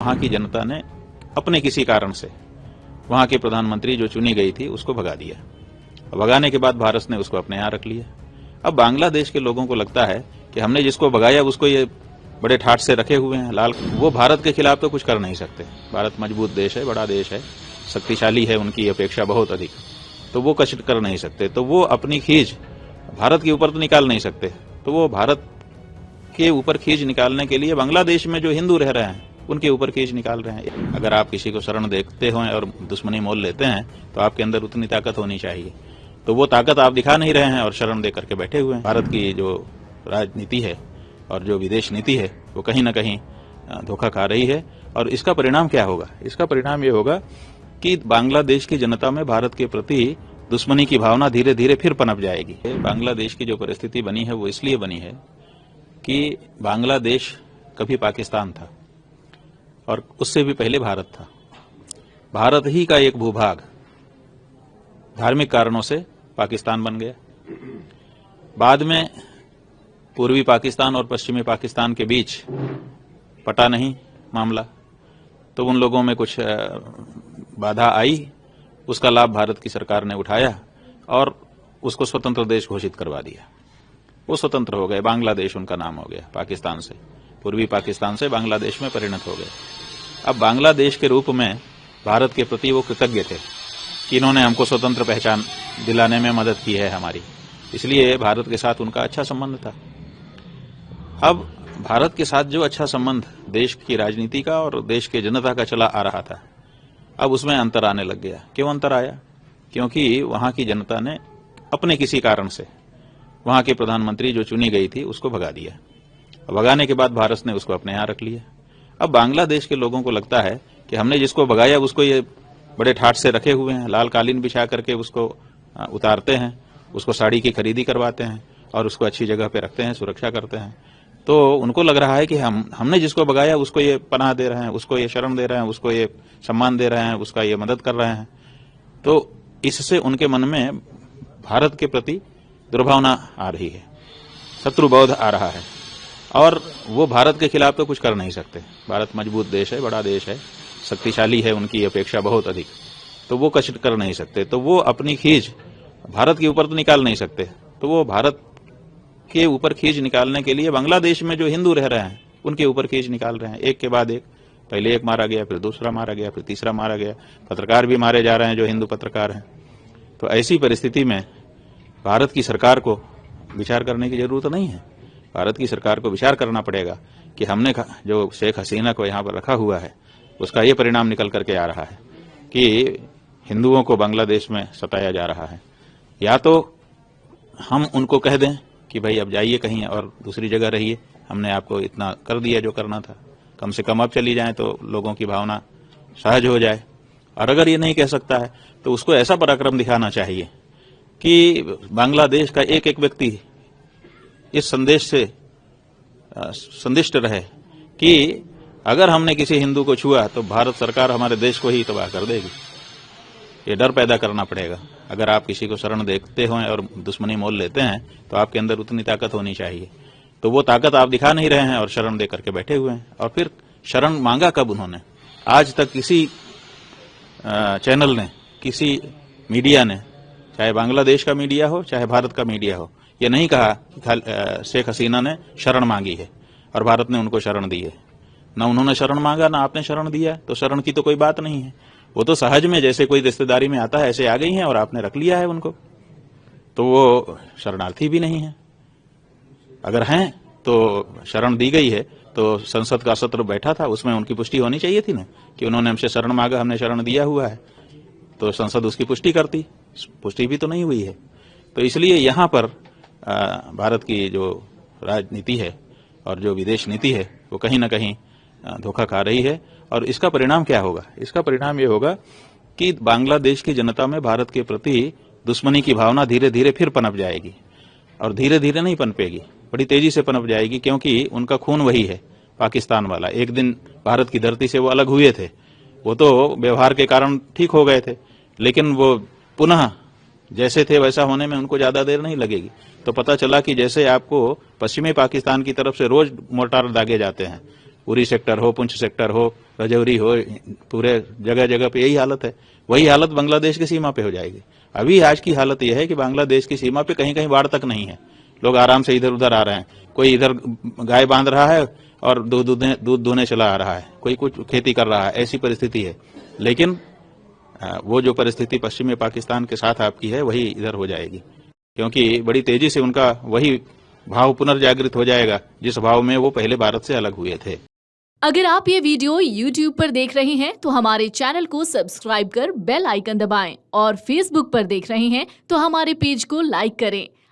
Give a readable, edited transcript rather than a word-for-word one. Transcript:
वहां की जनता ने अपने किसी कारण से वहां की प्रधानमंत्री जो चुनी गई थी उसको भगा दिया। भगाने के बाद भारत ने उसको अपने यहां रख लिया। अब बांग्लादेश के लोगों को लगता है कि हमने जिसको भगाया उसको ये बड़े ठाठ से रखे हुए हैं लाल। वो भारत के खिलाफ तो कुछ कर नहीं सकते। भारत मजबूत देश है, बड़ा देश है, शक्तिशाली है, उनकी अपेक्षा बहुत अधिक, तो वो कुछ कर नहीं सकते। तो वो अपनी खींच भारत के ऊपर तो निकाल नहीं सकते। तो वो भारत के ऊपर खींच निकालने के लिए बांग्लादेश में जो हिंदू रह रहे हैं उनके ऊपर खींच निकाल रहे हैं। अगर आप किसी को शरण देखते हो और दुश्मनी मोल लेते हैं तो आपके अंदर उतनी ताकत होनी चाहिए। तो वो ताकत आप दिखा नहीं रहे हैं और शरण दे करके बैठे हुए हैं। भारत की जो राजनीति है और जो विदेश नीति है वो कहीं न कहीं धोखा खा रही है। और इसका परिणाम क्या होगा? इसका परिणाम ये होगा कि बांग्लादेश की जनता में भारत के प्रति दुश्मनी की भावना धीरे धीरे फिर पनप जाएगी। बांग्लादेश की जो परिस्थिति बनी है वो इसलिए बनी है कि बांग्लादेश कभी पाकिस्तान था और उससे भी पहले भारत था। भारत ही का एक भूभाग धार्मिक कारणों से पाकिस्तान बन गया। बाद में पूर्वी पाकिस्तान और पश्चिमी पाकिस्तान के बीच पटा नहीं मामला, तो उन लोगों में कुछ बाधा आई, उसका लाभ भारत की सरकार ने उठाया और उसको स्वतंत्र देश घोषित करवा दिया। वो स्वतंत्र हो गए, बांग्लादेश उनका नाम हो गया। पाकिस्तान से, पूर्वी पाकिस्तान से बांग्लादेश में परिणत हो गए। अब बांग्लादेश के रूप में भारत के प्रति वो कृतज्ञ थे कि इन्होंने हमको स्वतंत्र पहचान दिलाने में मदद की है हमारी, इसलिए भारत के साथ उनका अच्छा संबंध था। अब भारत के साथ जो अच्छा संबंध देश की राजनीति का और देश के जनता का चला आ रहा था, अब उसमें अंतर आने लग गया। क्यों अंतर आया? क्योंकि वहां की जनता ने अपने किसी कारण से वहां के प्रधानमंत्री जो चुनी गई थी उसको भगा दिया। भगाने के बाद भारत ने उसको अपने यहां रख लिया। अब बांग्लादेश के लोगों को लगता है कि हमने जिसको भगाया उसको ये बड़े ठाठ से रखे हुए हैं, लाल कालीन बिछा करके उसको उतारते हैं, उसको साड़ी की खरीदी करवाते हैं और उसको अच्छी जगह पे रखते हैं, सुरक्षा करते हैं। तो उनको लग रहा है कि हमने जिसको भगाया उसको ये पनाह दे रहे हैं, उसको ये शरण दे रहे हैं, उसको ये सम्मान दे रहे हैं, उसका ये मदद कर रहे हैं। तो इससे उनके मन में भारत के प्रति दुर्भावना आ रही है, शत्रुबोध आ रहा है और वो भारत के खिलाफ तो कुछ कर नहीं सकते। भारत मजबूत देश है, बड़ा देश है, शक्तिशाली है, उनकी अपेक्षा बहुत अधिक, तो वो कुछ कर नहीं सकते। तो वो अपनी खींच भारत के ऊपर तो निकाल नहीं सकते। तो वो भारत के ऊपर खींच निकालने के लिए बांग्लादेश में जो हिंदू रह रहे हैं उनके ऊपर खींच निकाल रहे हैं, एक के बाद एक। पहले एक मारा गया, फिर दूसरा मारा गया, फिर तीसरा मारा गया। पत्रकार भी मारे जा रहे हैं जो हिंदू पत्रकार हैं। तो ऐसी परिस्थिति में भारत की सरकार को विचार करने की जरूरत नहीं है। भारत की सरकार को विचार करना पड़ेगा कि हमने जो शेख हसीना को यहाँ पर रखा हुआ है उसका ये परिणाम निकल करके आ रहा है कि हिंदुओं को बांग्लादेश में सताया जा रहा है। या तो हम उनको कह दें कि भाई अब जाइए कहीं और दूसरी जगह रहिए, हमने आपको इतना कर दिया जो करना था, कम से कम अब चली जाएं तो लोगों की भावना सहज हो जाए। और अगर ये नहीं कह सकता है तो उसको ऐसा पराक्रम दिखाना चाहिए कि बांग्लादेश का एक एक व्यक्ति इस संदेश से संदिष्ट रहे कि अगर हमने किसी हिंदू को छुआ तो भारत सरकार हमारे देश को ही तबाह कर देगी। ये डर पैदा करना पड़ेगा। अगर आप किसी को शरण देखते हो और दुश्मनी मोल लेते हैं तो आपके अंदर उतनी ताकत होनी चाहिए। तो वो ताकत आप दिखा नहीं रहे हैं और शरण दे करके बैठे हुए हैं। और फिर शरण मांगा कब उन्होंने? आज तक किसी चैनल ने, किसी मीडिया ने, चाहे बांग्लादेश का मीडिया हो चाहे भारत का मीडिया हो, ये नहीं कहा कि शेख हसीना ने शरण मांगी है और भारत ने उनको शरण दी है। ना उन्होंने शरण मांगा ना आपने शरण दिया, तो शरण की तो कोई बात नहीं है। वो तो सहज में जैसे कोई रिश्तेदारी में आता है ऐसे आ गई हैं और आपने रख लिया है उनको, तो वो शरणार्थी भी नहीं है। अगर हैं तो शरण दी गई है तो संसद का सत्र बैठा था, उसमें उनकी पुष्टि होनी चाहिए थी ना कि उन्होंने हमसे शरण मांगा, हमने शरण दिया हुआ है, तो संसद उसकी पुष्टि करती। पुष्टि भी तो नहीं हुई है। तो इसलिए यहाँ पर भारत की जो राजनीति है और जो विदेश नीति है वो कहीं न कहीं धोखा खा रही है। और इसका परिणाम क्या होगा? इसका परिणाम ये होगा कि बांग्लादेश की जनता में भारत के प्रति दुश्मनी की भावना धीरे धीरे फिर पनप जाएगी। और धीरे धीरे नहीं पनपेगी, बड़ी तेजी से पनप जाएगी, क्योंकि उनका खून वही है, पाकिस्तान वाला। एक दिन भारत की धरती से वो अलग हुए थे, वो तो व्यवहार के कारण ठीक हो गए थे, लेकिन वो पुनः जैसे थे वैसा होने में उनको ज्यादा देर नहीं लगेगी। तो पता चला कि जैसे आपको पश्चिमी पाकिस्तान की तरफ से रोज मोर्टार दागे जाते हैं, उरी सेक्टर हो, पुंछ सेक्टर हो, रजौरी हो, पूरे जगह जगह पे यही हालत है। वही हालत बांग्लादेश की सीमा पे हो जाएगी। अभी आज की हालत यह है कि बांग्लादेश की सीमा पे कहीं कहीं बाढ़ तक नहीं है, लोग आराम से इधर उधर आ रहे हैं। कोई इधर गाय बांध रहा है और दूध दूहने चला आ रहा है, कोई कुछ खेती कर रहा है, ऐसी परिस्थिति है। लेकिन वो जो परिस्थिति पश्चिमी पाकिस्तान के साथ आपकी है वही इधर हो जाएगी, क्योंकि बड़ी तेजी से उनका वही भाव पुनर्जागृत हो जाएगा जिस भाव में वो पहले भारत से अलग हुए थे। अगर आप ये वीडियो YouTube पर देख रहे हैं तो हमारे चैनल को सब्सक्राइब कर बेल आइकन दबाएं और Facebook पर देख रहे हैं तो हमारे पेज को लाइक करें।